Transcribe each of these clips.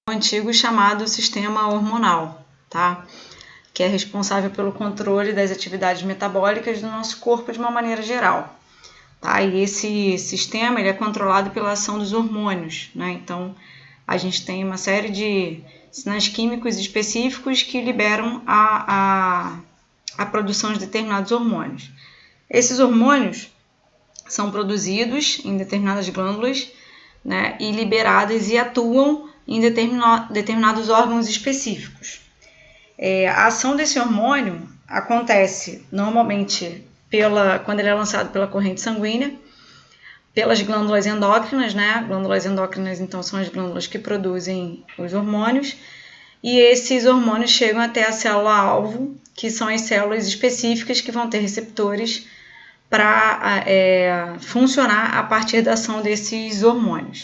antigo chamado sistema hormonal, tá? Que é responsável pelo controle das atividades metabólicas do nosso corpo de uma maneira geral, tá? E esse sistema ele é controlado pela ação dos hormônios, né? Então, a gente tem uma série de sinais químicos específicos que liberam a produção de determinados hormônios. Esses hormônios são produzidos em determinadas glândulas, né, e liberadas e atuam em determinados órgãos específicos. A ação desse hormônio acontece normalmente quando ele é lançado pela corrente sanguínea, pelas glândulas endócrinas, né? Glândulas endócrinas, então, são as glândulas que produzem os hormônios, e esses hormônios chegam até a célula-alvo, que são as células específicas que vão ter receptores para funcionar a partir da ação desses hormônios.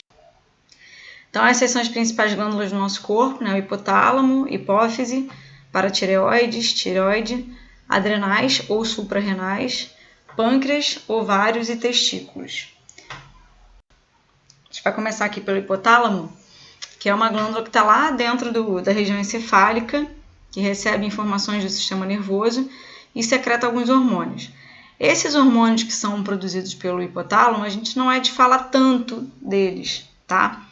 Então, essas são as principais glândulas do nosso corpo, né? O hipotálamo, hipófise, paratireoides, tireoide, adrenais ou suprarrenais, pâncreas, ovários e testículos. A gente vai começar aqui pelo hipotálamo, que é uma glândula que está lá dentro da região encefálica, que recebe informações do sistema nervoso e secreta alguns hormônios. Esses hormônios que são produzidos pelo hipotálamo, a gente não é de falar tanto deles, tá?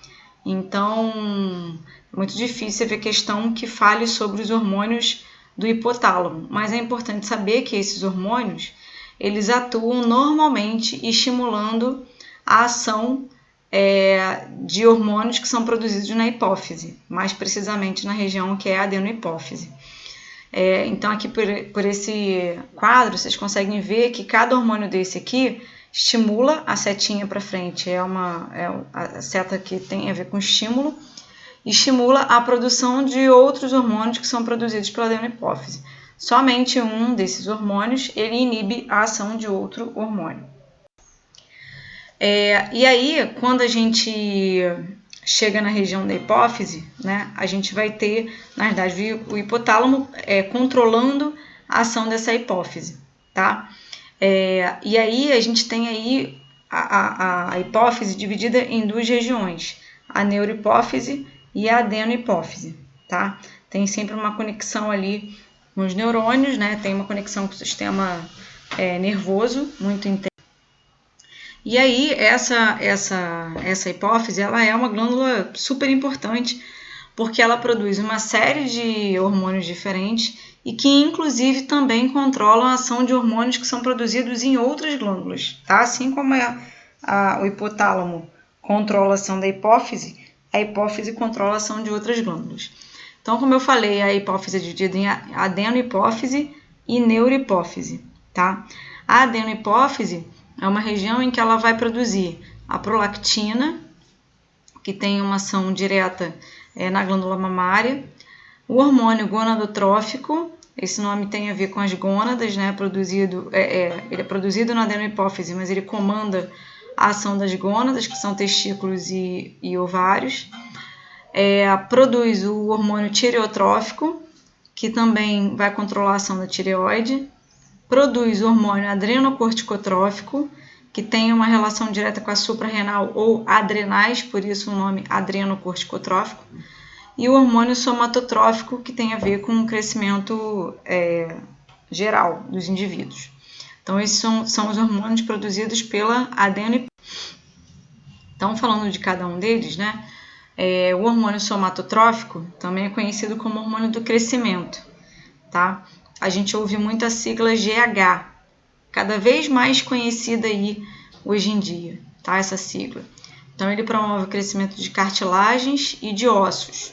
Então, é muito difícil ver questão que fale sobre os hormônios do hipotálamo, mas é importante saber que esses hormônios, eles atuam normalmente estimulando a ação de hormônios que são produzidos na hipófise, mais precisamente na região que é a adenohipófise. Então, aqui por esse quadro, vocês conseguem ver que cada hormônio desse aqui estimula a setinha para frente, a seta que tem a ver com estímulo, estimula a produção de outros hormônios que são produzidos pela adenohipófise. Somente um desses hormônios, ele inibe a ação de outro hormônio. E aí, quando a gente chega na região da hipófise, né, a gente vai ter, na verdade, o hipotálamo controlando a ação dessa hipófise, tá? E aí a gente tem aí a hipófise dividida em duas regiões, a neurohipófise e a adenohipófise, tá? Tem sempre uma conexão ali com os neurônios, né? Tem uma conexão com o sistema nervoso muito intensa. E aí essa hipófise, ela é uma glândula super importante, porque ela produz uma série de hormônios diferentes e que inclusive também controlam a ação de hormônios que são produzidos em outras glândulas, tá? Assim como o hipotálamo controla a ação da hipófise, a hipófise controla a ação de outras glândulas. Então, como eu falei, a hipófise é dividida em adenohipófise e neurohipófise, tá? A adenohipófise é uma região em que ela vai produzir a prolactina, que tem uma ação direta na glândula mamária, o hormônio gonadotrófico, esse nome tem a ver com as gônadas, né? Ele é produzido na adenohipófise, mas ele comanda a ação das gônadas, que são testículos e ovários. Produz o hormônio tireotrófico, que também vai controlar a ação da tireoide. Produz o hormônio adrenocorticotrófico, que tem uma relação direta com a suprarrenal ou adrenais, por isso o nome adrenocorticotrófico. E o hormônio somatotrófico, que tem a ver com o crescimento geral dos indivíduos. Então, esses são os hormônios produzidos pela adenohipófise. Então, falando de cada um deles, né? O hormônio somatotrófico também é conhecido como hormônio do crescimento, tá? A gente ouve muito a sigla GH, cada vez mais conhecida aí hoje em dia, tá? Essa sigla. Então, ele promove o crescimento de cartilagens e de ossos,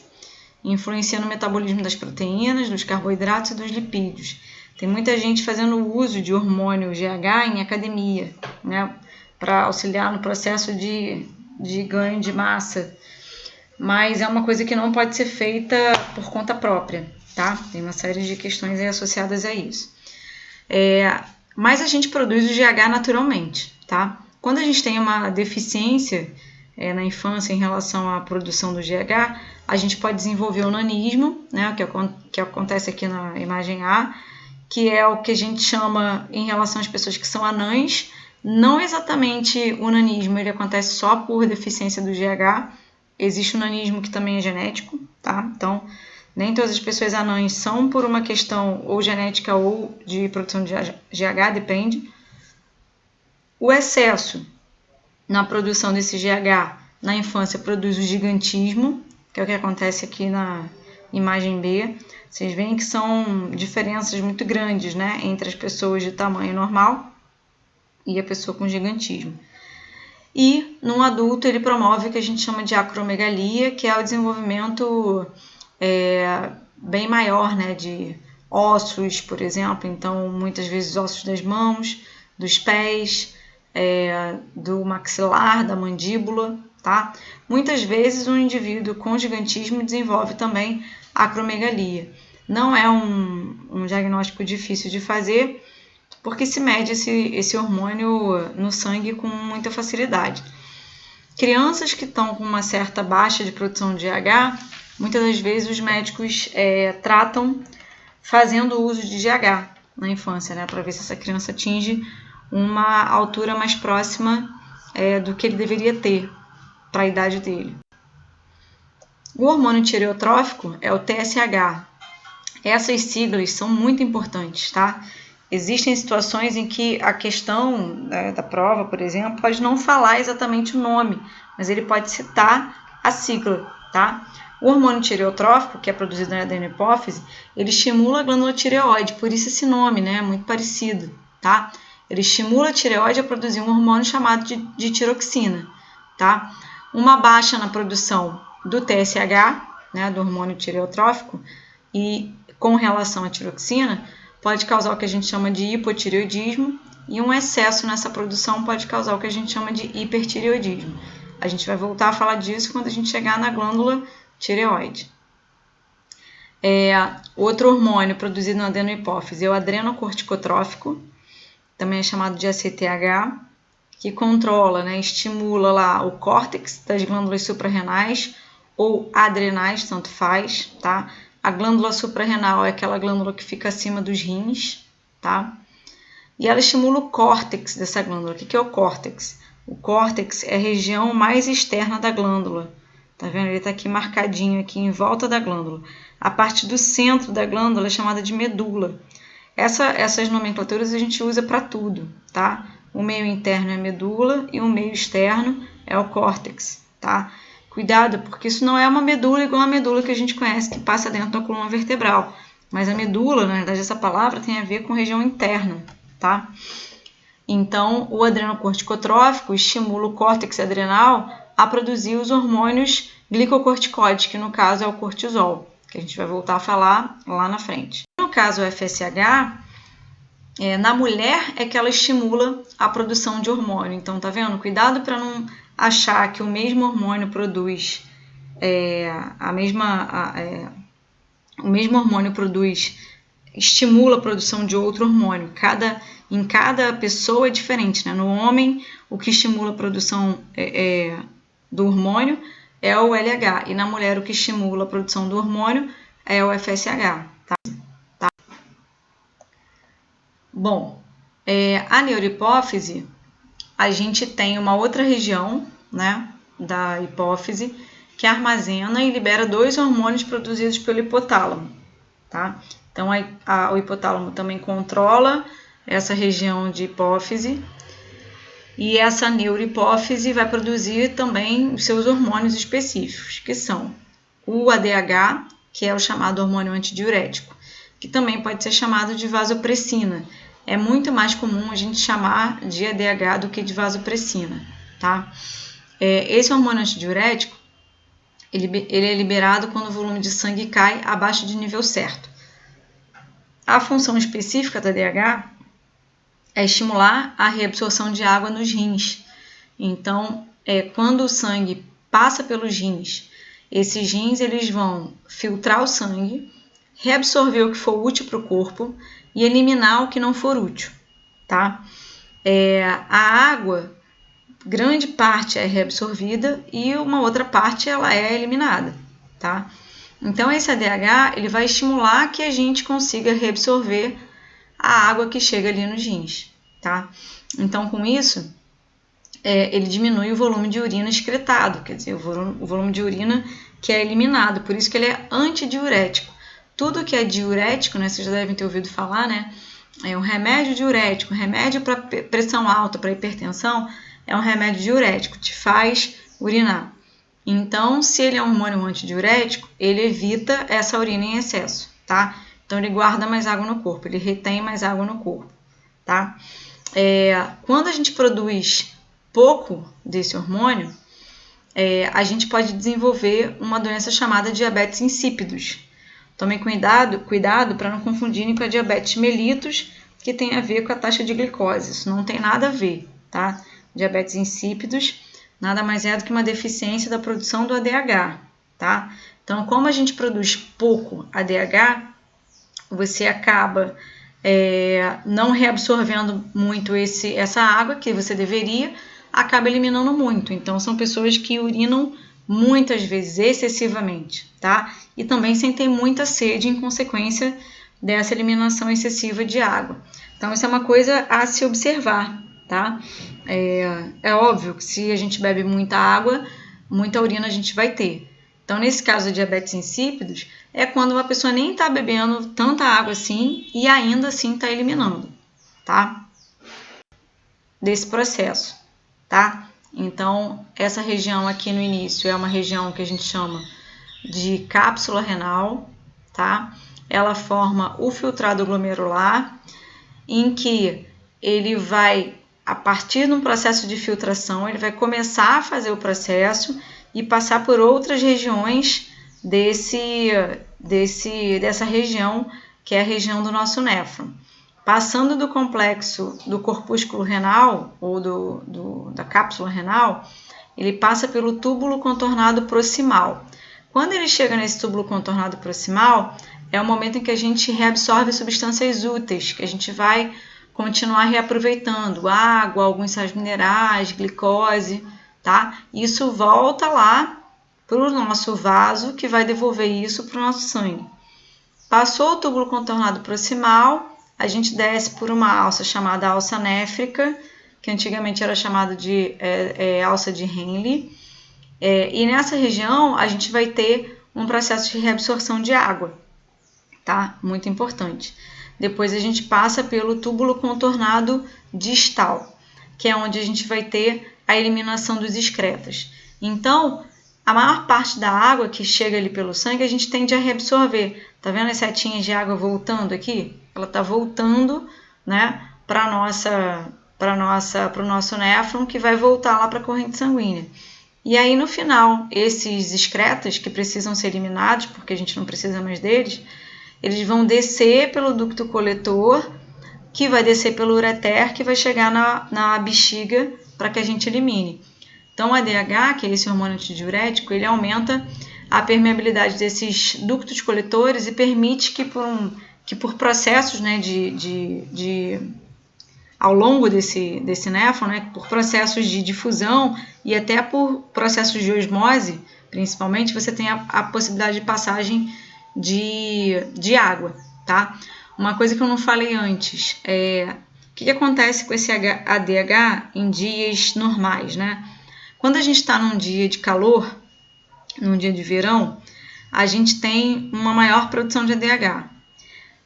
influencia no metabolismo das proteínas, dos carboidratos e dos lipídios. Tem muita gente fazendo uso de hormônio GH em academia, né? Para auxiliar no processo de ganho de massa, mas é uma coisa que não pode ser feita por conta própria, tá? Tem uma série de questões aí associadas a isso. Mas a gente produz o GH naturalmente, tá? Quando a gente tem uma deficiência na infância em relação à produção do GH, a gente pode desenvolver o nanismo, né? Que acontece aqui na imagem A, que é o que a gente chama em relação às pessoas que são anãs. Não exatamente o nanismo, ele acontece só por deficiência do GH, existe o nanismo que também é genético, tá? Então, nem todas as pessoas anãs são por uma questão ou genética ou de produção de GH, depende. O excesso na produção desse GH na infância produz o gigantismo, que é o que acontece aqui na imagem B. Vocês veem que são diferenças muito grandes, né, entre as pessoas de tamanho normal e a pessoa com gigantismo. E no adulto ele promove o que a gente chama de acromegalia, que é o desenvolvimento bem maior, né, de ossos, por exemplo. Então, muitas vezes ossos das mãos, dos pés, do maxilar, da mandíbula, tá? Muitas vezes um indivíduo com gigantismo desenvolve também acromegalia. Não é um diagnóstico difícil de fazer, porque se mede esse hormônio no sangue com muita facilidade. Crianças que estão com uma certa baixa de produção de GH, muitas das vezes os médicos tratam fazendo uso de GH na infância, né, para ver se essa criança atinge uma altura mais próxima do que ele deveria ter para a idade dele. O hormônio tireotrófico é o TSH. Essas siglas são muito importantes, tá? Existem situações em que a questão da prova, por exemplo, pode não falar exatamente o nome, mas ele pode citar a sigla, tá? O hormônio tireotrófico, que é produzido na adenohipófise, ele estimula a glândula tireoide, por isso esse nome, né? Muito parecido, tá? Ele estimula a tireoide a produzir um hormônio chamado de tiroxina, tá? Uma baixa na produção do TSH, né, do hormônio tireotrófico, e com relação à tiroxina, pode causar o que a gente chama de hipotireoidismo, e um excesso nessa produção pode causar o que a gente chama de hipertireoidismo. A gente vai voltar a falar disso quando a gente chegar na glândula tireoide. Outro hormônio produzido na adenohipófise é o adrenocorticotrófico, também é chamado de ACTH, que controla, né, estimula lá o córtex das glândulas suprarrenais ou adrenais, tanto faz, tá? A glândula suprarrenal é aquela glândula que fica acima dos rins, tá? E ela estimula o córtex dessa glândula. O que é o córtex? O córtex é a região mais externa da glândula. Tá vendo? Ele tá aqui marcadinho aqui em volta da glândula. A parte do centro da glândula é chamada de medula. Essas nomenclaturas a gente usa para tudo, tá? O meio interno é a medula e o meio externo é o córtex, tá? Cuidado, porque isso não é uma medula igual a medula que a gente conhece, que passa dentro da coluna vertebral. Mas a medula, na verdade, essa palavra tem a ver com região interna, tá? Então, o adrenocorticotrófico estimula o córtex adrenal a produzir os hormônios glicocorticoides, que no caso é o cortisol, que a gente vai voltar a falar lá na frente. No caso, o FSH, na mulher é que ela estimula a produção de hormônio. Então, tá vendo? Cuidado para não achar que o mesmo hormônio produz o mesmo hormônio estimula a produção de outro hormônio. Em cada pessoa é diferente, né? No homem, o que estimula a produção do hormônio é o LH, e na mulher o que estimula a produção do hormônio é o FSH. Tá? Bom, a neurohipófise, a gente tem uma outra região, né, da hipófise que armazena e libera 2 hormônios produzidos pelo hipotálamo, tá? Então, o hipotálamo também controla essa região de hipófise, e essa neurohipófise vai produzir também os seus hormônios específicos, que são o ADH, que é o chamado hormônio antidiurético, que também pode ser chamado de vasopressina. É muito mais comum a gente chamar de ADH do que de vasopressina, tá? Esse hormônio antidiurético, ele é liberado quando o volume de sangue cai abaixo de nível certo. A função específica da ADH é estimular a reabsorção de água nos rins. Então, quando o sangue passa pelos rins, esses rins eles vão filtrar o sangue, reabsorver o que for útil para o corpo e eliminar o que não for útil, tá? A água, grande parte é reabsorvida e uma outra parte ela é eliminada, tá? Então, esse ADH ele vai estimular que a gente consiga reabsorver a água que chega ali nos rins, tá? Então, com isso, ele diminui o volume de urina excretado, quer dizer, o volume de urina que é eliminado, por isso que ele é antidiurético. Tudo que é diurético, né, vocês já devem ter ouvido falar, né, é um remédio diurético, remédio para pressão alta, para hipertensão, é um remédio diurético, te faz urinar. Então, se ele é um hormônio antidiurético, ele evita essa urina em excesso, tá? Então, ele guarda mais água no corpo, ele retém mais água no corpo, tá? Quando a gente produz pouco desse hormônio, a gente pode desenvolver uma doença chamada diabetes insípidos. Tomem cuidado para não confundirem com a diabetes mellitus, que tem a ver com a taxa de glicose. Isso não tem nada a ver, tá? Diabetes insípidos nada mais é do que uma deficiência da produção do ADH, tá? Então, como a gente produz pouco ADH, você acaba não reabsorvendo muito essa água que você deveria, acaba eliminando muito. Então, são pessoas que urinam muitas vezes, excessivamente, tá? E também sem ter muita sede em consequência dessa eliminação excessiva de água. Então, isso é uma coisa a se observar, tá? É óbvio que se a gente bebe muita água, muita urina a gente vai ter. Então, nesse caso de diabetes insípidos, é quando uma pessoa nem está bebendo tanta água assim e ainda assim está eliminando, tá? Desse processo, tá? Então, essa região aqui no início é uma região que a gente chama de cápsula renal, tá? Ela forma o filtrado glomerular, em que ele vai, a partir de um processo de filtração, ele vai começar a fazer o processo e passar por outras regiões dessa região, que é a região do nosso néfron. Passando do complexo do corpúsculo renal, ou da cápsula renal, ele passa pelo túbulo contornado proximal. Quando ele chega nesse túbulo contornado proximal, é o momento em que a gente reabsorve substâncias úteis, que a gente vai continuar reaproveitando, água, alguns sais minerais, glicose, tá? Isso volta lá para o nosso vaso, que vai devolver isso para o nosso sangue. Passou o túbulo contornado proximal, a gente desce por uma alça chamada alça néfrica, que antigamente era chamada de alça de Henle, e nessa região a gente vai ter um processo de reabsorção de água, tá? Muito importante. Depois a gente passa pelo túbulo contornado distal, que é onde a gente vai ter a eliminação dos excretas. Então, a maior parte da água que chega ali pelo sangue a gente tende a reabsorver. Tá vendo as setinhas de água voltando aqui? Ela está voltando, né, para o nosso néfron, que vai voltar lá para a corrente sanguínea. E aí, no final, esses excretas que precisam ser eliminados, porque a gente não precisa mais deles, eles vão descer pelo ducto coletor, que vai descer pelo ureter, que vai chegar na bexiga para que a gente elimine. Então, o ADH, que é esse hormônio antidiurético, ele aumenta a permeabilidade desses ductos coletores e permite que por processos, né, ao longo desse néfron, né, por processos de difusão e até por processos de osmose, principalmente, você tem a possibilidade de passagem de água, tá? Uma coisa que eu não falei antes, o que acontece com esse ADH em dias normais, né? Quando a gente está num dia de calor, num dia de verão, a gente tem uma maior produção de ADH.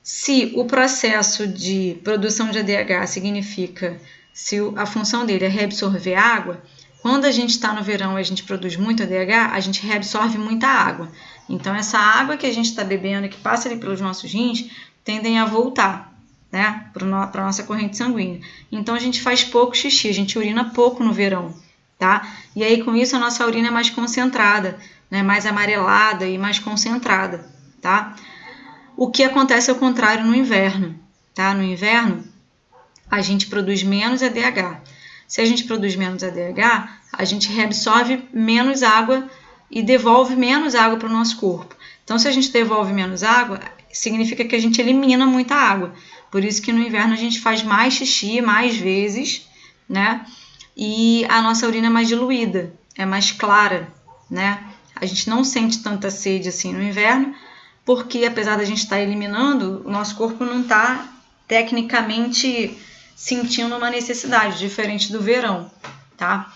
Se o processo de produção de ADH significa, se a função dele é reabsorver água, quando a gente está no verão e a gente produz muito ADH, a gente reabsorve muita água. Então, essa água que a gente está bebendo e que passa ali pelos nossos rins, tendem a voltar, né, para a nossa corrente sanguínea. Então, a gente faz pouco xixi, a gente urina pouco no verão, tá? E aí, com isso, a nossa urina é mais concentrada, né, mais amarelada e mais concentrada, tá? O que acontece ao contrário no inverno, tá? No inverno, a gente produz menos ADH. Se a gente produz menos ADH, a gente reabsorve menos água e devolve menos água para o nosso corpo. Então, se a gente devolve menos água, significa que a gente elimina muita água. Por isso que no inverno a gente faz mais xixi, mais vezes, né? E a nossa urina é mais diluída, é mais clara, né? A gente não sente tanta sede assim no inverno, porque apesar da gente estar eliminando, o nosso corpo não está tecnicamente sentindo uma necessidade, diferente do verão, tá?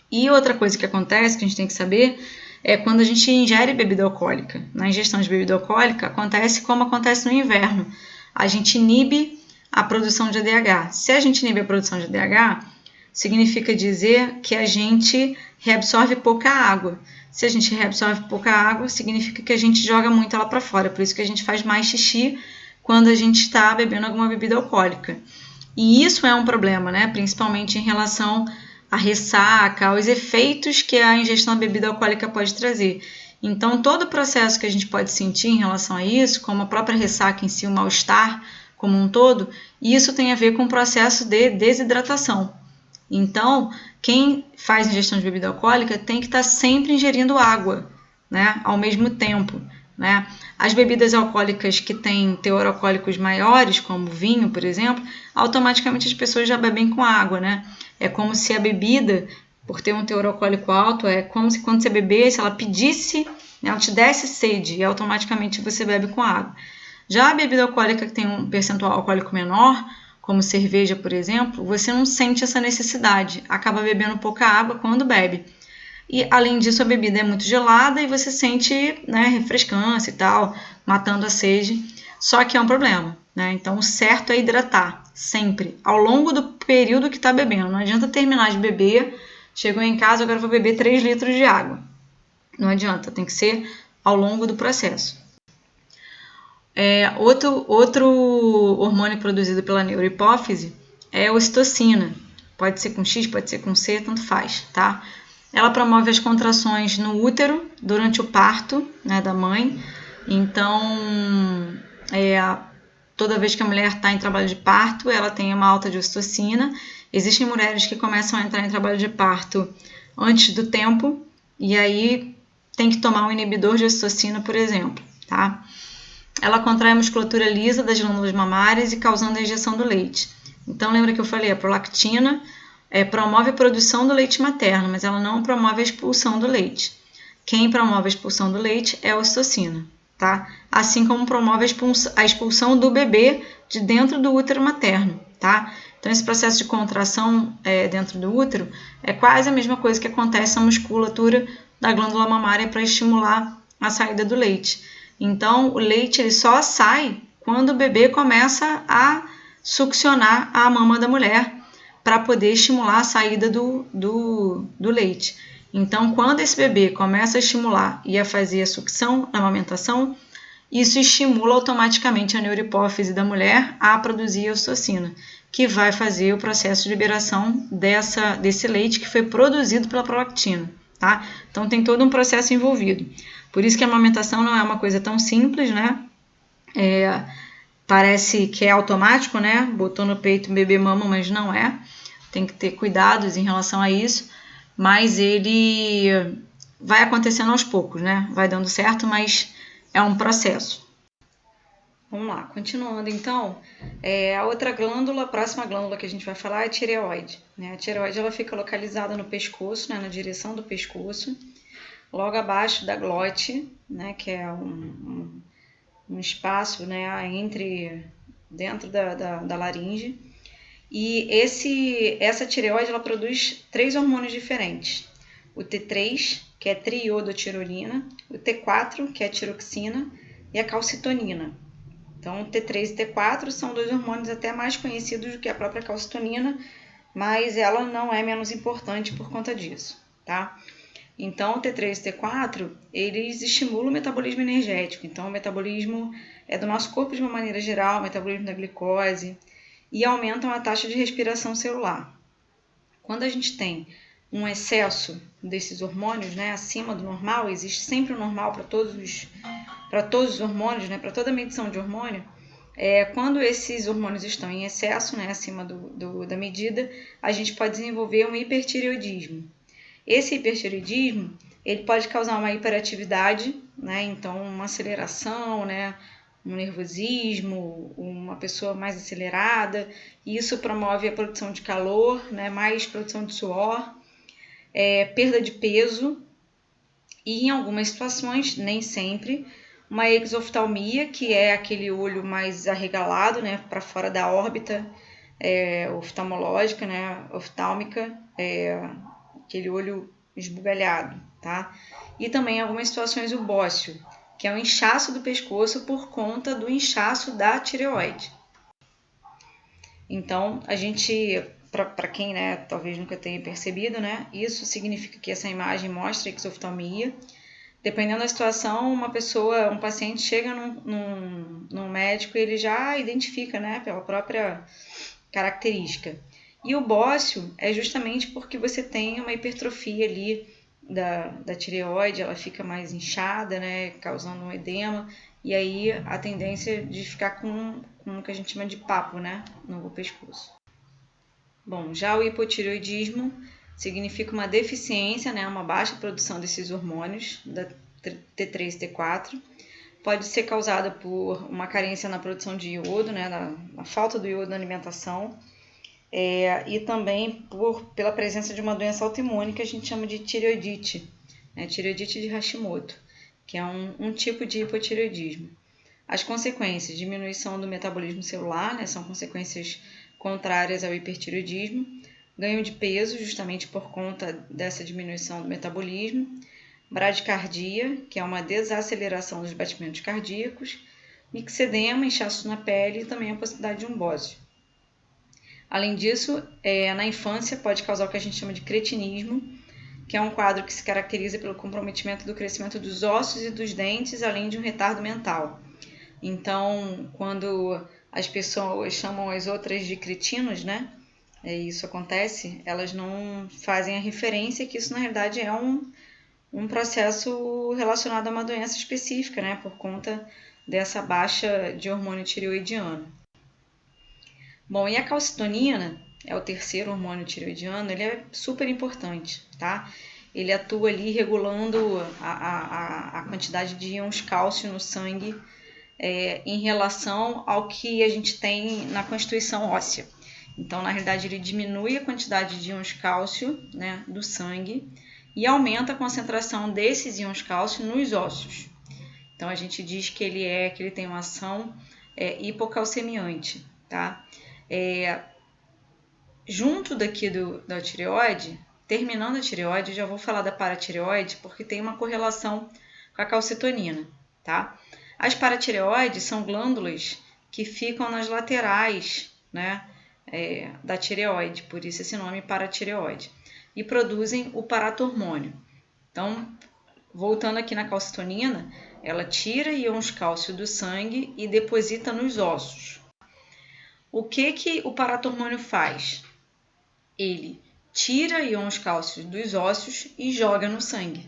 E outra coisa que acontece, que a gente tem que saber, é quando a gente ingere bebida alcoólica. Na ingestão de bebida alcoólica, acontece como acontece no inverno. A gente inibe a produção de ADH. Se a gente inibe a produção de ADH, significa dizer que a gente reabsorve pouca água. Se a gente reabsorve pouca água, significa que a gente joga muito ela para fora. Por isso que a gente faz mais xixi quando a gente está bebendo alguma bebida alcoólica. E isso é um problema, né? Principalmente em relação à ressaca, aos efeitos que a ingestão da bebida alcoólica pode trazer. Então, todo o processo que a gente pode sentir em relação a isso, como a própria ressaca em si, o mal-estar como um todo, isso tem a ver com o processo de desidratação. Então, quem faz ingestão de bebida alcoólica tem que estar sempre ingerindo água, né, ao mesmo tempo, né? As bebidas alcoólicas que têm teor alcoólicos maiores, como vinho, por exemplo, automaticamente as pessoas já bebem com água, né? É como se a bebida, por ter um teor alcoólico alto, é como se quando você bebesse, ela pedisse, né, ela te desse sede e automaticamente você bebe com água. Já a bebida alcoólica que tem um percentual alcoólico menor, como cerveja, por exemplo, você não sente essa necessidade, acaba bebendo pouca água quando bebe. E, além disso, a bebida é muito gelada e você sente, né, refrescância e tal, matando a sede, só que é um problema, né? Então, o certo é hidratar, sempre, ao longo do período que está bebendo. Não adianta terminar de beber, chegou em casa, agora vou beber 3 litros de água. Não adianta, tem que ser ao longo do processo. Outro hormônio produzido pela neurohipófise é a ocitocina. Pode ser com X, pode ser com C, tanto faz, tá? Ela promove as contrações no útero durante o parto, né, da mãe. Então, toda vez que a mulher está em trabalho de parto, ela tem uma alta de ocitocina. Existem mulheres que começam a entrar em trabalho de parto antes do tempo, e aí tem que tomar um inibidor de ocitocina, por exemplo, tá? Ela contrai a musculatura lisa das glândulas mamárias e causando a injeção do leite. Então, lembra que eu falei, a prolactina promove a produção do leite materno, mas ela não promove a expulsão do leite. Quem promove a expulsão do leite é a ocitocina, tá? Assim como promove a expulsão do bebê de dentro do útero materno, tá? Então, esse processo de contração dentro do útero é quase a mesma coisa que acontece na musculatura da glândula mamária para estimular a saída do leite. Então, o leite ele só sai quando o bebê começa a succionar a mama da mulher para poder estimular a saída do leite. Então, quando esse bebê começa a estimular e a fazer a sucção na amamentação, isso estimula automaticamente a neurohipófise da mulher a produzir a ocitocina, que vai fazer o processo de liberação desse leite que foi produzido pela prolactina, tá? Então, tem todo um processo envolvido. Por isso que a amamentação não é uma coisa tão simples, né? Parece que é automático, né? Botou no peito, o bebê mama, mas não é. Tem que ter cuidados em relação a isso. Mas ele vai acontecendo aos poucos, né? Vai dando certo, mas é um processo. Vamos lá, continuando então. A próxima glândula que a gente vai falar é a tireoide, né? A tireoide ela fica localizada no pescoço, né? Na direção do pescoço, logo abaixo da glote, né? Que é um espaço, né, dentro da laringe. E essa tireoide ela produz 3 hormônios diferentes. O T3, que é triiodotirolina, o T4, que é a tiroxina, e a calcitonina. Então, T3 e T4 são 2 hormônios até mais conhecidos do que a própria calcitonina, mas ela não é menos importante por conta disso, tá? Então, o T3 e T4, eles estimulam o metabolismo energético. Então, o metabolismo do nosso corpo de uma maneira geral, o metabolismo da glicose, e aumentam a taxa de respiração celular. Quando a gente tem um excesso desses hormônios, né, acima do normal, existe sempre o normal para todos os hormônios, né, para toda medição de hormônio, quando esses hormônios estão em excesso, né, acima da medida, a gente pode desenvolver um hipertireoidismo. Esse hipertireoidismo, ele pode causar uma hiperatividade, né? Então uma aceleração, né? Um nervosismo, uma pessoa mais acelerada, e isso promove a produção de calor, né? Mais produção de suor, perda de peso e em algumas situações, nem sempre, uma exoftalmia, que é aquele olho mais arregalado, né? Para fora da órbita oftalmológica, né? Oftálmica, aquele olho esbugalhado, tá? E também algumas situações o bócio, que é o inchaço do pescoço por conta do inchaço da tireoide. Então, a gente, para quem, né, talvez nunca tenha percebido, né, isso significa que essa imagem mostra exoftalmia. Dependendo da situação, um paciente chega num médico e ele já identifica, né, pela própria característica. E o bócio é justamente porque você tem uma hipertrofia ali da tireoide, ela fica mais inchada, né, causando um edema, e aí a tendência de ficar com o que a gente chama de papo, né, no pescoço. Bom, já o hipotireoidismo significa uma deficiência, né, uma baixa produção desses hormônios, da T3 e T4. Pode ser causada por uma carência na produção de iodo, né, na falta do iodo na alimentação, e também pela presença de uma doença autoimune que a gente chama de tireoidite, né, tireoidite de Hashimoto, que é um tipo de hipotireoidismo. As consequências, diminuição do metabolismo celular, né, são consequências contrárias ao hipertireoidismo, ganho de peso justamente por conta dessa diminuição do metabolismo, bradicardia, que é uma desaceleração dos batimentos cardíacos, mixedema, inchaço na pele e também a possibilidade de um bócio. Além disso, na infância pode causar o que a gente chama de cretinismo, que é um quadro que se caracteriza pelo comprometimento do crescimento dos ossos e dos dentes, além de um retardo mental. Então, quando as pessoas chamam as outras de cretinos, né? Isso acontece, elas não fazem a referência que isso na realidade é um processo relacionado a uma doença específica, né? Por conta dessa baixa de hormônio tireoidiano. Bom, e a calcitonina é o terceiro hormônio tireoidiano, ele é super importante, tá? Ele atua ali regulando a quantidade de íons cálcio no sangue em relação ao que a gente tem na constituição óssea. Então, na realidade, ele diminui a quantidade de íons cálcio, né, do sangue e aumenta a concentração desses íons cálcio nos ossos. Então, a gente diz que ele tem uma ação hipocalcemiante, tá? Junto daqui da tireoide, terminando a tireoide, eu já vou falar da paratireoide, porque tem uma correlação com a calcitonina, tá? As paratireoides são glândulas que ficam nas laterais, né, da tireoide, por isso esse nome paratireoide, e produzem o paratormônio. Então, voltando aqui na calcitonina, ela tira íons cálcio do sangue e deposita nos ossos. O que o paratormônio faz? Ele tira íons cálcio dos ossos e joga no sangue,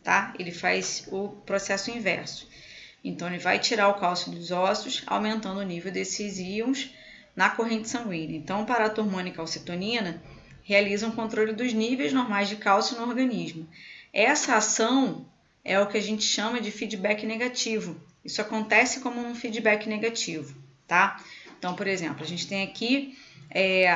tá? Ele faz o processo inverso. Então, ele vai tirar o cálcio dos ossos, aumentando o nível desses íons na corrente sanguínea. Então, o paratormônio e calcitonina realizam controle dos níveis normais de cálcio no organismo. Essa ação é o que a gente chama de feedback negativo. Isso acontece como um feedback negativo, tá? Então, por exemplo, a gente tem aqui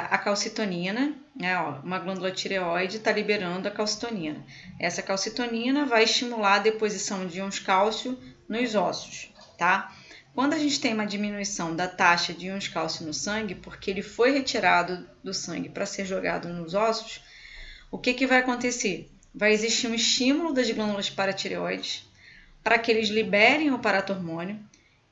a calcitonina, né, uma glândula tireoide está liberando a calcitonina. Essa calcitonina vai estimular a deposição de íons cálcio nos ossos, tá? Quando a gente tem uma diminuição da taxa de íons cálcio no sangue, porque ele foi retirado do sangue para ser jogado nos ossos, o que vai acontecer? Vai existir um estímulo das glândulas paratireoides para que eles liberem o paratormônio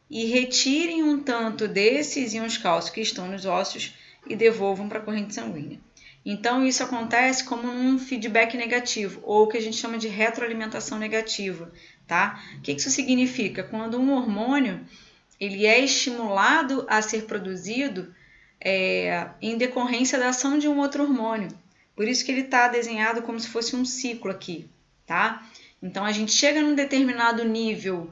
e retirem um tanto desses íons cálcio que estão nos ossos e devolvam para a corrente sanguínea. Então, isso acontece como um feedback negativo, ou o que a gente chama de retroalimentação negativa, tá? O que isso significa? Quando um hormônio ele é estimulado a ser produzido em decorrência da ação de um outro hormônio. Por isso que ele está desenhado como se fosse um ciclo aqui, tá? Então, a gente chega num determinado nível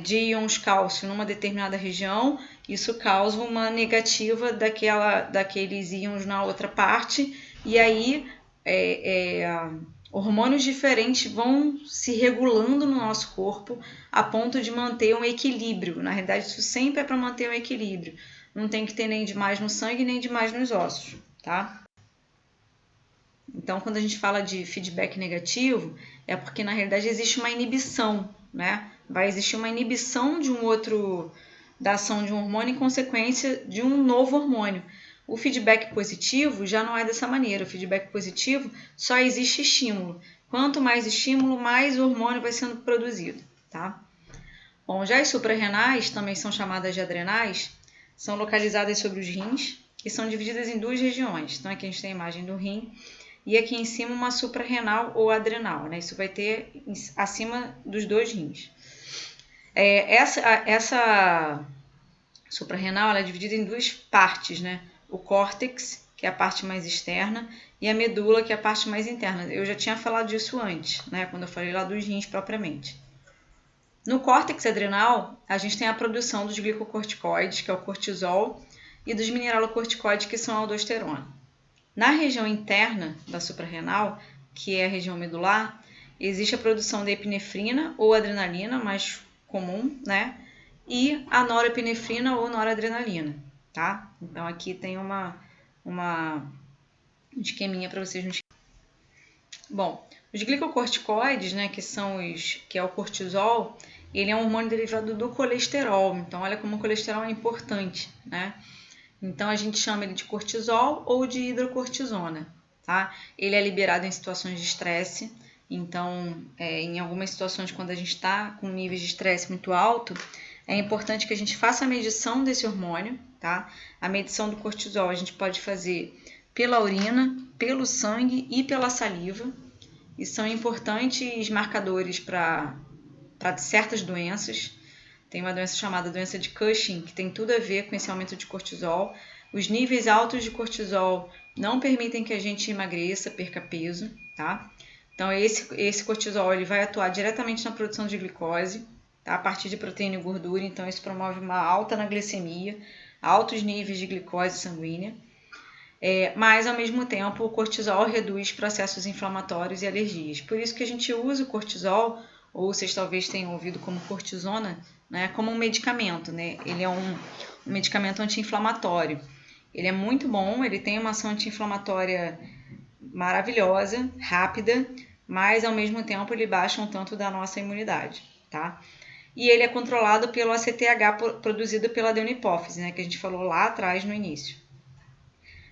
de íons cálcio numa determinada região, isso causa uma negativa daqueles íons na outra parte, e aí hormônios diferentes vão se regulando no nosso corpo a ponto de manter um equilíbrio. Na realidade, isso sempre é para manter um equilíbrio. Não tem que ter nem de mais no sangue, nem de mais nos ossos, tá? Então, quando a gente fala de feedback negativo, é porque na realidade existe uma inibição, né? Vai existir uma inibição da ação de um hormônio em consequência de um novo hormônio. O feedback positivo já não é dessa maneira. O feedback positivo só existe estímulo. Quanto mais estímulo, mais hormônio vai sendo produzido, tá? Bom, já as suprarrenais, também são chamadas de adrenais, são localizadas sobre os rins e são divididas em duas regiões. Então aqui a gente tem a imagem do rim e aqui em cima uma suprarrenal ou adrenal, né? Isso vai ter acima dos dois rins. Essa suprarrenal ela é dividida em duas partes, né? O córtex, que é a parte mais externa, e a medula, que é a parte mais interna. Eu já tinha falado disso antes, né? Quando eu falei lá dos rins propriamente. No córtex adrenal, a gente tem a produção dos glicocorticoides, que é o cortisol, e dos mineralocorticoides, que são a aldosterona. Na região interna da suprarrenal, que é a região medular, existe a produção de epinefrina ou adrenalina, mais comum, né? E a norepinefrina ou noradrenalina, tá? Então aqui tem um esqueminha para vocês não esquecerem. Bom, os glicocorticoides, né, que é o cortisol, ele é um hormônio derivado do colesterol. Então olha como o colesterol é importante, né? Então a gente chama ele de cortisol ou de hidrocortisona, tá? Ele é liberado em situações de estresse. Então, em algumas situações, quando a gente está com níveis de estresse muito alto, é importante que a gente faça a medição desse hormônio, tá? A medição do cortisol a gente pode fazer pela urina, pelo sangue e pela saliva. E são importantes marcadores para certas doenças. Tem uma doença chamada doença de Cushing, que tem tudo a ver com esse aumento de cortisol. Os níveis altos de cortisol não permitem que a gente emagreça, perca peso, tá? Então, esse cortisol ele vai atuar diretamente na produção de glicose, tá? A partir de proteína e gordura. Então, isso promove uma alta na glicemia, altos níveis de glicose sanguínea. Mas, ao mesmo tempo, o cortisol reduz processos inflamatórios e alergias. Por isso que a gente usa o cortisol, ou vocês talvez tenham ouvido como cortisona, né, como um medicamento, né? Ele é um medicamento anti-inflamatório. Ele é muito bom, ele tem uma ação anti-inflamatória maravilhosa, rápida, mas ao mesmo tempo ele baixa um tanto da nossa imunidade, tá? E ele é controlado pelo ACTH produzido pela adenomhipófise, né, que a gente falou lá atrás no início.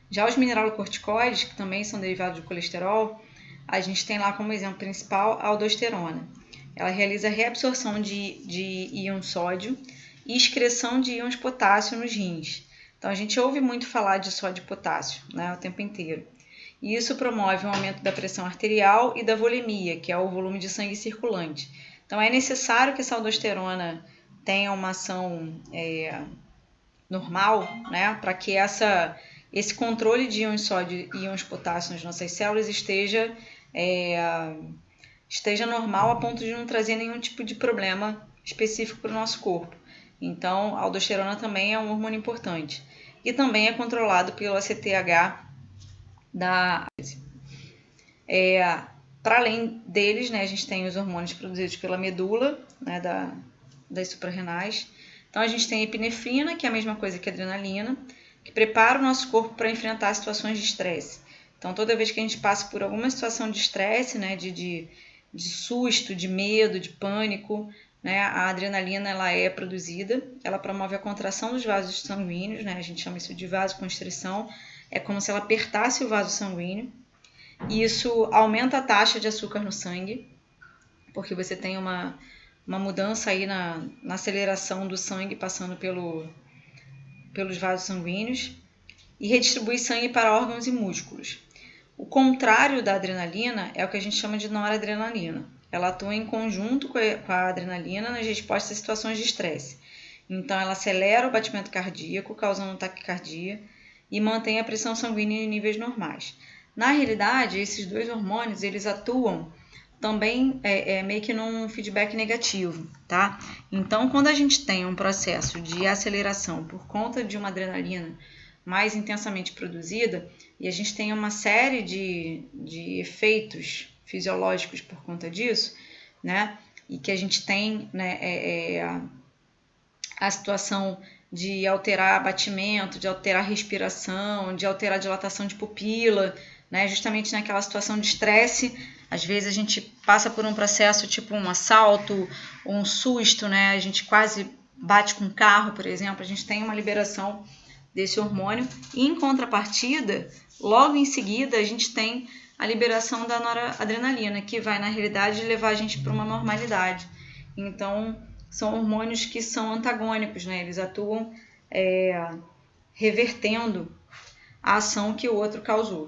Já os mineralocorticoides, que também são derivados do colesterol, a gente tem lá como exemplo principal a aldosterona. Ela realiza reabsorção de íon sódio e excreção de íons potássio nos rins. Então a gente ouve muito falar de sódio e potássio, né, o tempo inteiro. E isso promove um aumento da pressão arterial e da volemia, que é o volume de sangue circulante. Então é necessário que essa aldosterona tenha uma ação normal, né, para que esse controle de íons sódio e íons potássio nas nossas células esteja normal a ponto de não trazer nenhum tipo de problema específico para o nosso corpo. Então, a aldosterona também é um hormônio importante. E também é controlado pelo ACTH para além deles, né, a gente tem os hormônios produzidos pela medula, né, das suprarrenais. Então, a gente tem a epinefrina, que é a mesma coisa que a adrenalina, que prepara o nosso corpo para enfrentar situações de estresse. Então, toda vez que a gente passa por alguma situação de estresse, né, de susto, de medo, de pânico, né, a adrenalina ela é produzida, ela promove a contração dos vasos sanguíneos, né, a gente chama isso de vasoconstrição, é como se ela apertasse o vaso sanguíneo, e isso aumenta a taxa de açúcar no sangue, porque você tem uma mudança aí na aceleração do sangue passando pelos vasos sanguíneos, e redistribui sangue para órgãos e músculos. O contrário da adrenalina é o que a gente chama de noradrenalina. Ela atua em conjunto com a adrenalina nas respostas a situações de estresse. Então, ela acelera o batimento cardíaco, causando taquicardia, e mantém a pressão sanguínea em níveis normais. Na realidade, esses dois hormônios, eles atuam também meio que num feedback negativo, tá? Então, quando a gente tem um processo de aceleração por conta de uma adrenalina mais intensamente produzida, e a gente tem uma série de efeitos fisiológicos por conta disso, né? E que a gente tem, né, a situação de alterar batimento, de alterar respiração, de alterar a dilatação de pupila, né? Justamente naquela situação de estresse, às vezes a gente passa por um processo tipo um assalto ou um susto, né? A gente quase bate com um carro, por exemplo, a gente tem uma liberação desse hormônio. E em contrapartida, logo em seguida, a gente tem a liberação da noradrenalina, que vai, na realidade, levar a gente para uma normalidade. Então, são hormônios que são antagônicos, né? Eles atuam revertendo a ação que o outro causou.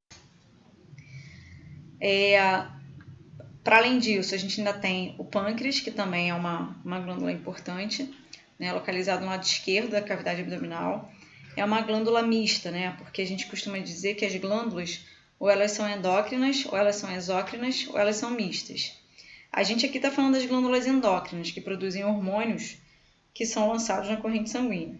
Para além disso, a gente ainda tem o pâncreas, que também é uma glândula importante, né? Localizado no lado esquerdo da cavidade abdominal. É uma glândula mista, né? Porque a gente costuma dizer que as glândulas ou elas são endócrinas, ou elas são exócrinas, ou elas são mistas. A gente aqui está falando das glândulas endócrinas, que produzem hormônios que são lançados na corrente sanguínea.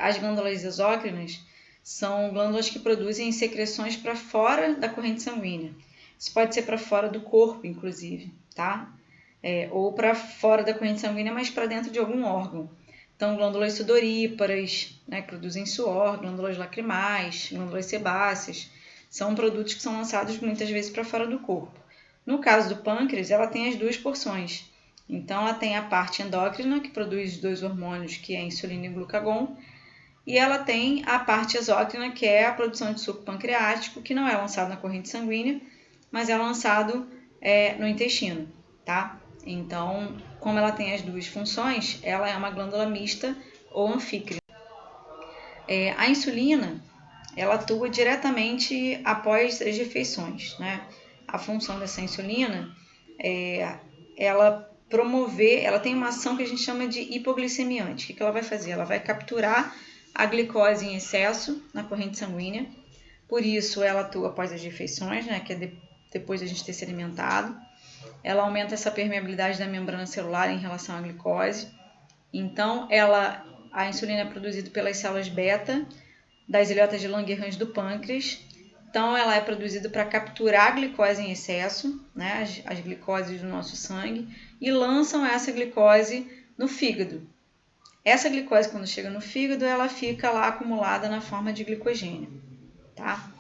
As glândulas exócrinas são glândulas que produzem secreções para fora da corrente sanguínea. Isso pode ser para fora do corpo, inclusive, tá? Ou para fora da corrente sanguínea, mas para dentro de algum órgão. Então, glândulas sudoríparas, né, que produzem suor, glândulas lacrimais, glândulas sebáceas, são produtos que são lançados muitas vezes para fora do corpo. No caso do pâncreas, ela tem as duas porções. Então, ela tem a parte endócrina, que produz 2 hormônios, que é a insulina e o glucagon, e ela tem a parte exócrina, que é a produção de suco pancreático, que não é lançado na corrente sanguínea, mas é lançado no intestino, tá? Então, como ela tem as duas funções, ela é uma glândula mista ou anfícrina. A insulina, ela atua diretamente após as refeições, né? A função dessa insulina ela tem uma ação que a gente chama de hipoglicemiante. O que ela vai fazer? Ela vai capturar a glicose em excesso na corrente sanguínea, por isso ela atua após as refeições, né? Que é depois da gente ter se alimentado. Ela aumenta essa permeabilidade da membrana celular em relação à glicose. Então, a insulina é produzida pelas células beta das ilhotas de Langerhans do pâncreas. Então, ela é produzida para capturar a glicose em excesso, né, as glicoses do nosso sangue, e lançam essa glicose no fígado. Essa glicose, quando chega no fígado, ela fica lá acumulada na forma de glicogênio, tá?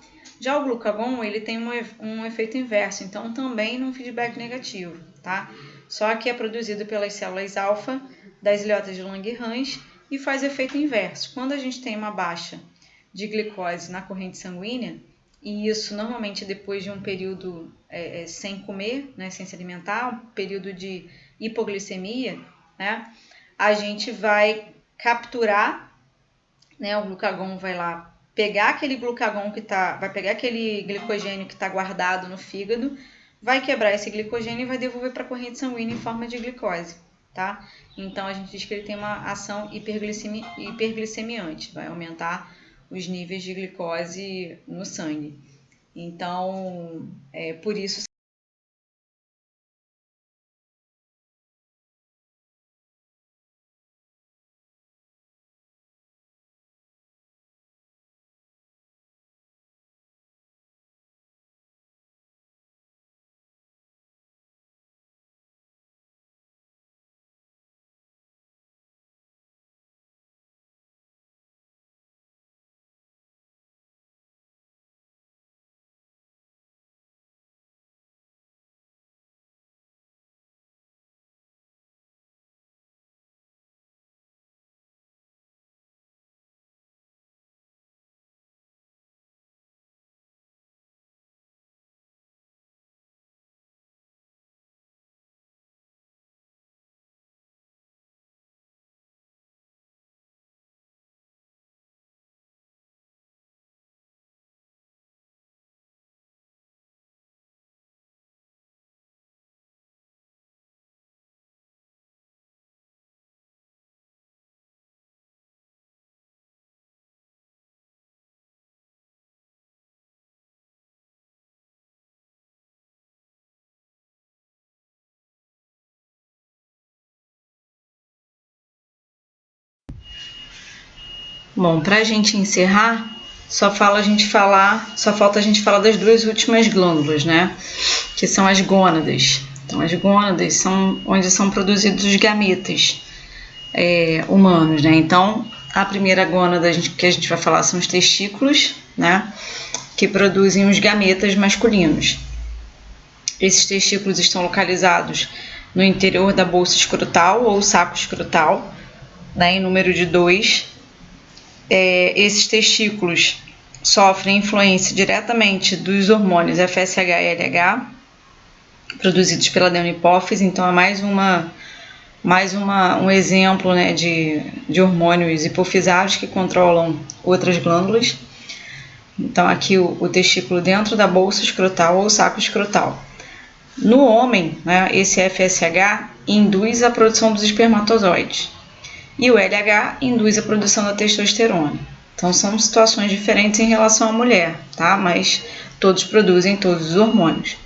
Já o glucagon, ele tem um efeito inverso, então também num feedback negativo, tá? Só que é produzido pelas células alfa das ilhotas de Langerhans e faz efeito inverso. Quando a gente tem uma baixa de glicose na corrente sanguínea, e isso normalmente depois de um período sem comer, né, sem se alimentar, um período de hipoglicemia, né, a gente vai capturar, né, o glucagon vai lá pegar aquele glucagon vai pegar aquele glicogênio que está guardado no fígado, vai quebrar esse glicogênio e vai devolver para a corrente sanguínea em forma de glicose, tá? Então, a gente diz que ele tem uma ação hiperglicemiante, vai aumentar os níveis de glicose no sangue. Então, por isso... Bom, para a gente encerrar, só falta a gente falar das 2 últimas glândulas, né? Que são as gônadas. Então, as gônadas são onde são produzidos os gametas humanos, né? Então, a primeira gônada que a gente vai falar são os testículos, né? Que produzem os gametas masculinos. Esses testículos estão localizados no interior da bolsa escrotal ou saco escrotal, né? Em número de 2. esses testículos sofrem influência diretamente dos hormônios FSH e LH, produzidos pela adenopófise. Então é mais um exemplo, né, de hormônios hipofisários que controlam outras glândulas. Então aqui o testículo dentro da bolsa escrotal ou saco escrotal. No homem, né, esse FSH induz a produção dos espermatozoides e o LH induz a produção da testosterona. Então são situações diferentes em relação à mulher, tá? Mas todos produzem todos os hormônios.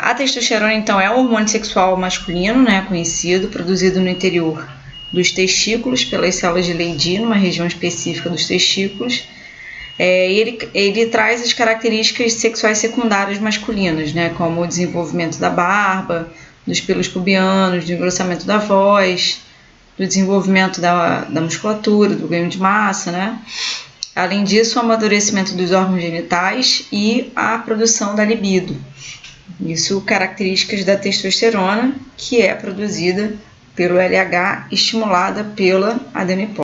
A testosterona, então, é o hormônio sexual masculino, né, conhecido, produzido no interior dos testículos pelas células de Leydig, numa região específica dos testículos. Ele traz as características sexuais secundárias masculinas, né, como o desenvolvimento da barba, dos pelos pubianos, do engrossamento da voz, do desenvolvimento da musculatura, do ganho de massa, né? Além disso, o amadurecimento dos órgãos genitais e a produção da libido. Isso características da testosterona, que é produzida pelo LH, estimulada pela adenopófise.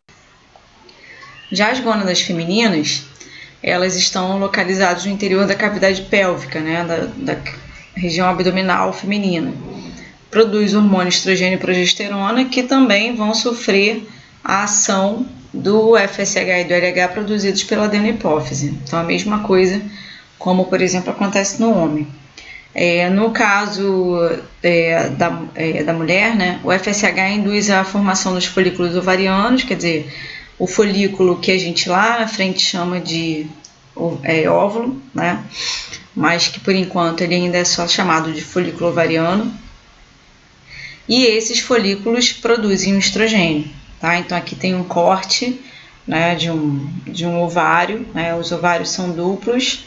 Já as gônadas femininas, elas estão localizadas no interior da cavidade pélvica, né, da região abdominal feminina. Produz hormônio estrogênio e progesterona, que também vão sofrer a ação do FSH e do LH produzidos pela adenopófise. Então, a mesma coisa como, por exemplo, acontece no homem. No caso da mulher, né, o FSH induz a formação dos folículos ovarianos, quer dizer, o folículo que a gente lá na frente chama de óvulo, né, mas que por enquanto ele ainda é só chamado de folículo ovariano. E esses folículos produzem o estrogênio, tá? Então aqui tem um corte, né, de um ovário, né? Os ovários são duplos,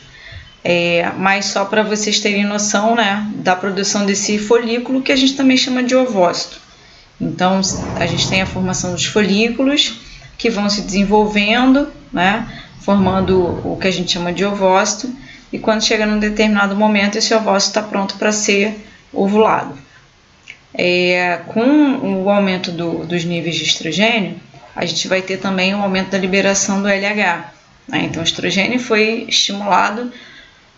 mas só para vocês terem noção, né, da produção desse folículo, que a gente também chama de ovócito. Então a gente tem a formação dos folículos que vão se desenvolvendo, né, formando o que a gente chama de ovócito, e quando chega num determinado momento esse ovócito está pronto para ser ovulado. Com o aumento dos níveis de estrogênio, a gente vai ter também o aumento da liberação do LH. Né? Então, o estrogênio foi estimulado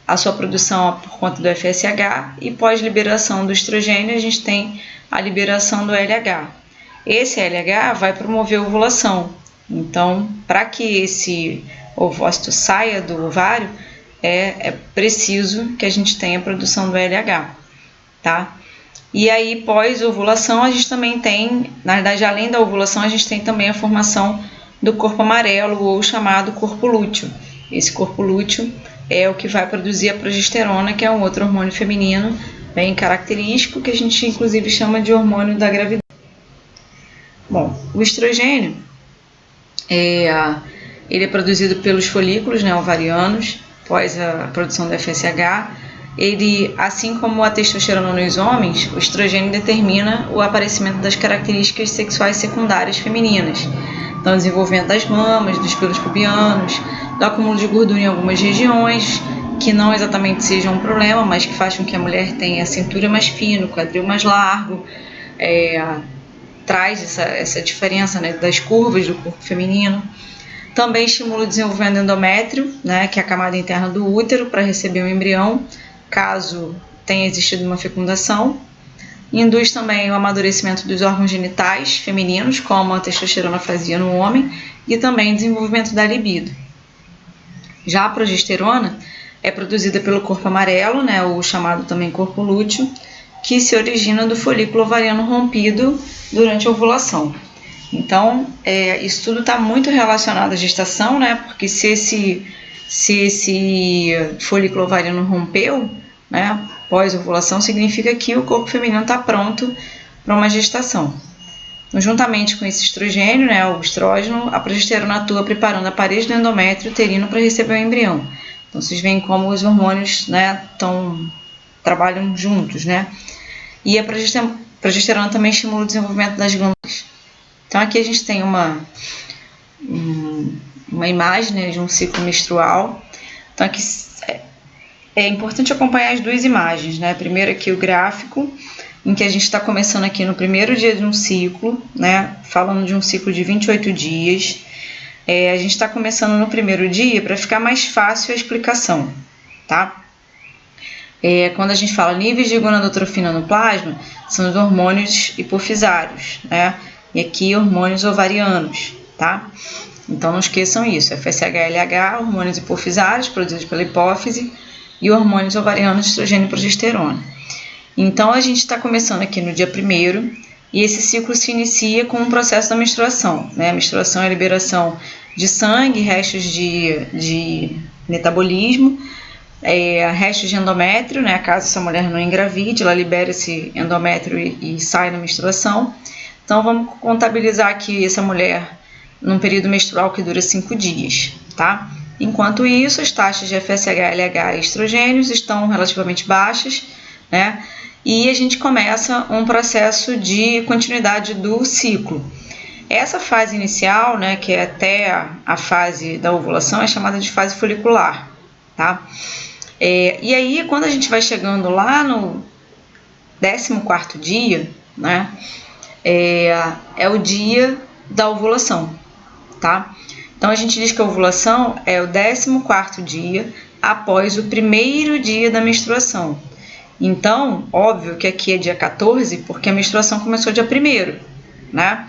a sua produção por conta do FSH, e pós-liberação do estrogênio, a gente tem a liberação do LH. Esse LH vai promover a ovulação. Então, para que esse ovócito saia do ovário, é preciso que a gente tenha a produção do LH, tá? E aí, pós-ovulação, a gente também tem, na verdade, além da ovulação, a gente tem também a formação do corpo amarelo, ou chamado corpo lúteo. Esse corpo lúteo é o que vai produzir a progesterona, que é um outro hormônio feminino bem característico, que a gente inclusive chama de hormônio da gravidez. Bom, o estrogênio, ele é produzido pelos folículos, né, ovarianos, após a produção do FSH. Ele, assim como a testosterona nos homens, o estrogênio determina o aparecimento das características sexuais secundárias femininas. Então, o desenvolvimento das mamas, dos pelos pubianos, do acúmulo de gordura em algumas regiões, que não exatamente sejam um problema, mas que faz com que a mulher tenha a cintura mais fina, o quadril mais largo, traz essa diferença, né, das curvas do corpo feminino. Também estimula o desenvolvimento do endométrio, né, que é a camada interna do útero, para receber um embrião, caso tenha existido uma fecundação. Induz também o amadurecimento dos órgãos genitais femininos, como a testosterona fazia no homem, e também o desenvolvimento da libido. Já a progesterona é produzida pelo corpo amarelo, né, o chamado também corpo lúteo, que se origina do folículo ovariano rompido durante a ovulação. Então, isso tudo está muito relacionado à gestação, né, porque se esse folículo ovariano rompeu, né, pós-ovulação, significa que o corpo feminino está pronto para uma gestação. Então, juntamente com esse estrogênio, né, o estrógeno, a progesterona atua preparando a parede do endométrio uterino para receber o embrião. Então, vocês veem como os hormônios, né, trabalham juntos, né? E a progesterona também estimula o desenvolvimento das glândulas. Então, aqui a gente tem uma imagem, né, de um ciclo menstrual. Então, aqui é importante acompanhar as duas imagens, né? Primeiro aqui o gráfico, em que a gente está começando aqui no primeiro dia de um ciclo, né? Falando de um ciclo de 28 dias. a gente está começando no primeiro dia para ficar mais fácil a explicação, tá? Quando a gente fala níveis de gonadotrofina no plasma, são os hormônios hipofisários, né? E aqui hormônios ovarianos, tá? Então não esqueçam isso, FSH-LH, hormônios hipofisários produzidos pela hipófise e hormônios ovarianos, estrogênio e progesterona. Então a gente está começando aqui no dia 1º e esse ciclo se inicia com o processo da menstruação, né? A menstruação é a liberação de sangue, restos de metabolismo, restos de endométrio, né? Caso essa mulher não engravide, ela libera esse endométrio e sai na menstruação. Então vamos contabilizar aqui essa mulher num período menstrual que dura 5 dias, tá? Enquanto isso, as taxas de FSH-LH e estrogênios estão relativamente baixas, né? E a gente começa um processo de continuidade do ciclo. Essa fase inicial, né, que é até a fase da ovulação, é chamada de fase folicular, tá? E aí, quando a gente vai chegando lá no 14º dia, né, é o dia da ovulação, tá? Então a gente diz que a ovulação é o 14º dia após o primeiro dia da menstruação. Então, óbvio que aqui é dia 14, porque a menstruação começou dia 1º, né?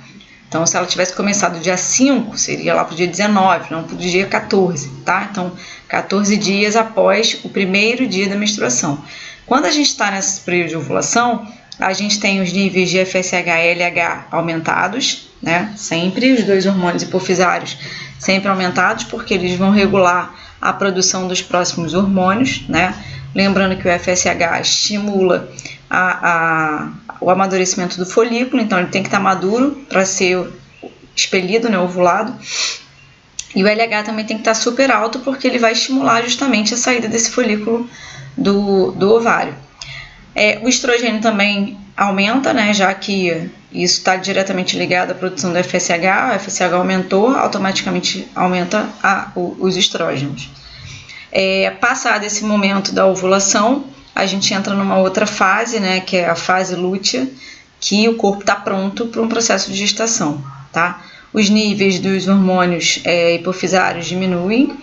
Então, se ela tivesse começado dia 5, seria lá para o dia 19, não para o dia 14, tá? Então, 14 dias após o primeiro dia da menstruação. Quando a gente está nesse período de ovulação, a gente tem os níveis de FSH-LH aumentados, né? Sempre, os dois hormônios hipofisários sempre aumentados, porque eles vão regular a produção dos próximos hormônios, né? Lembrando que o FSH estimula o amadurecimento do folículo, então ele tem que estar maduro para ser expelido, né, ovulado. E o LH também tem que estar super alto, porque ele vai estimular justamente a saída desse folículo do ovário. O estrogênio também aumenta, né, já que isso está diretamente ligado à produção do FSH. O FSH aumentou, automaticamente aumenta os estrógenos. Passado esse momento da ovulação, a gente entra numa outra fase, né, que é a fase lútea, que o corpo está pronto para um processo de gestação, tá? Os níveis dos hormônios hipofisários diminuem,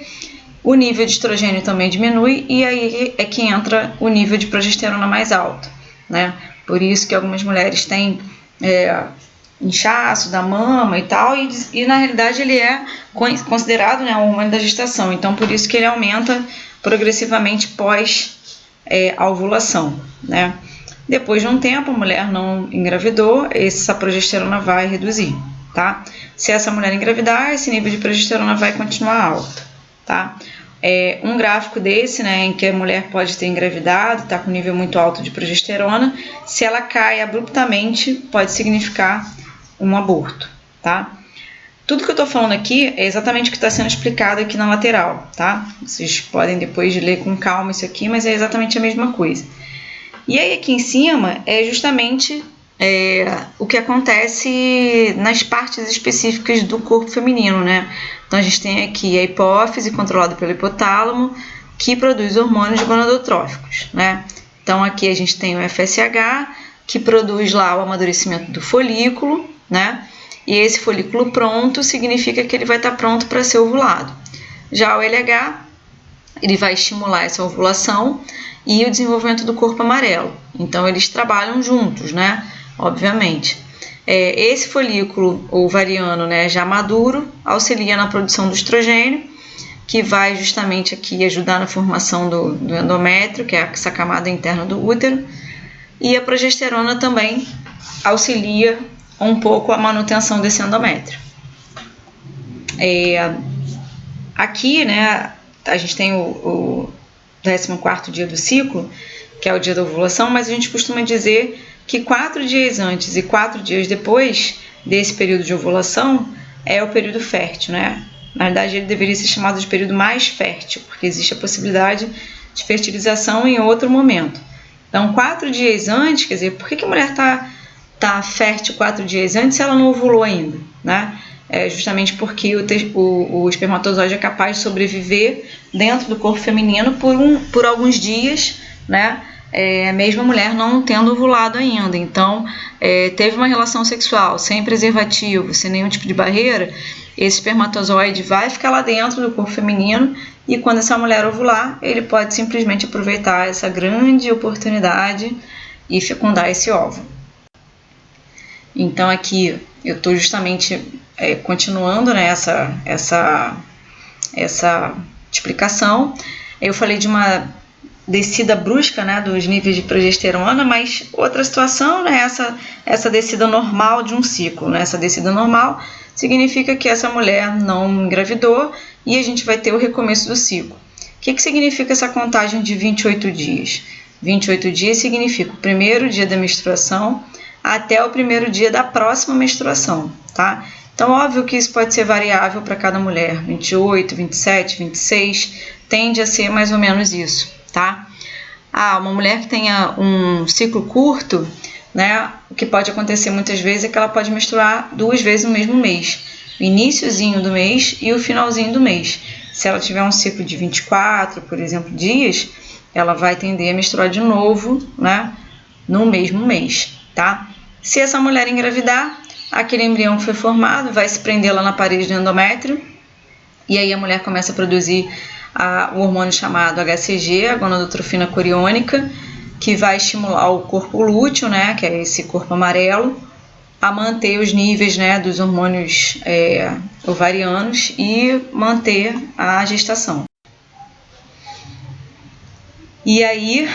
o nível de estrogênio também diminui, e aí é que entra o nível de progesterona mais alto, né? Por isso que algumas mulheres têm inchaço da mama e tal, e na realidade ele é considerado, né, o hormônio da gestação, então por isso que ele aumenta progressivamente pós a ovulação, né? Depois de um tempo, a mulher não engravidou, essa progesterona vai reduzir, tá? Se essa mulher engravidar, esse nível de progesterona vai continuar alto, tá? Um gráfico desse, né, em que a mulher pode ter engravidado, tá com nível muito alto de progesterona, se ela cai abruptamente, pode significar um aborto, tá? Tudo que eu tô falando aqui é exatamente o que está sendo explicado aqui na lateral, tá? Vocês podem depois ler com calma isso aqui, mas é exatamente a mesma coisa. E aí aqui em cima é justamente o que acontece nas partes específicas do corpo feminino, né? Então a gente tem aqui a hipófise controlada pelo hipotálamo, que produz hormônios gonadotróficos, né? Então aqui a gente tem o FSH, que produz lá o amadurecimento do folículo, né? E esse folículo pronto significa que ele vai estar pronto para ser ovulado. Já o LH, ele vai estimular essa ovulação e o desenvolvimento do corpo amarelo. Então eles trabalham juntos, né? Obviamente. Esse folículo ovariano, né, já maduro, auxilia na produção do estrogênio, que vai justamente aqui ajudar na formação do endométrio, que é essa camada interna do útero, e a progesterona também auxilia um pouco a manutenção desse endométrio. Aqui, né, a gente tem o 14º dia do ciclo, que é o dia da ovulação, mas a gente costuma dizer que 4 dias antes e 4 dias depois desse período de ovulação é o período fértil, né? Na verdade, ele deveria ser chamado de período mais fértil, porque existe a possibilidade de fertilização em outro momento. Então, 4 dias antes, quer dizer, por que a mulher tá fértil 4 dias antes se ela não ovulou ainda, né? Justamente porque o espermatozoide é capaz de sobreviver dentro do corpo feminino por alguns dias, né? Mesmo a mulher não tendo ovulado ainda. Então, teve uma relação sexual sem preservativo, sem nenhum tipo de barreira, esse espermatozoide vai ficar lá dentro do corpo feminino e quando essa mulher ovular, ele pode simplesmente aproveitar essa grande oportunidade e fecundar esse óvulo. Então aqui eu estou justamente continuando, né, essa explicação. Eu falei de uma descida brusca, né, dos níveis de progesterona, mas outra situação, né, essa descida normal de um ciclo, né, essa descida normal significa que essa mulher não engravidou e a gente vai ter o recomeço do ciclo. O que significa essa contagem de 28 dias? 28 dias significa o primeiro dia da menstruação até o primeiro dia da próxima menstruação, tá? Então, óbvio que isso pode ser variável para cada mulher, 28, 27, 26, tende a ser mais ou menos isso, tá? Uma mulher que tenha um ciclo curto, né, o que pode acontecer muitas vezes é que ela pode menstruar 2 vezes no mesmo mês, o iniciozinho do mês e o finalzinho do mês. Se ela tiver um ciclo de 24, por exemplo, dias, ela vai tender a menstruar de novo, né, no mesmo mês, tá? Se essa mulher engravidar, aquele embrião que foi formado vai se prender lá na parede do endométrio e aí a mulher começa a produzir o hormônio chamado HCG, a gonadotrofina coriônica, que vai estimular o corpo lúteo, né, que é esse corpo amarelo, a manter os níveis, né, dos hormônios ovarianos e manter a gestação. E aí,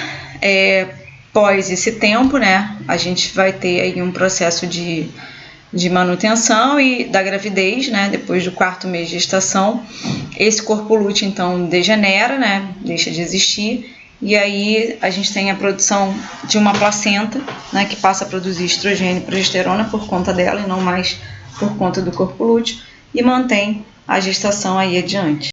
após esse tempo, né, a gente vai ter aí um processo de manutenção e da gravidez, né, depois do 4º mês de gestação, esse corpo lúteo então degenera, né, deixa de existir, e aí a gente tem a produção de uma placenta, né, que passa a produzir estrogênio e progesterona por conta dela e não mais por conta do corpo lúteo, e mantém a gestação aí adiante.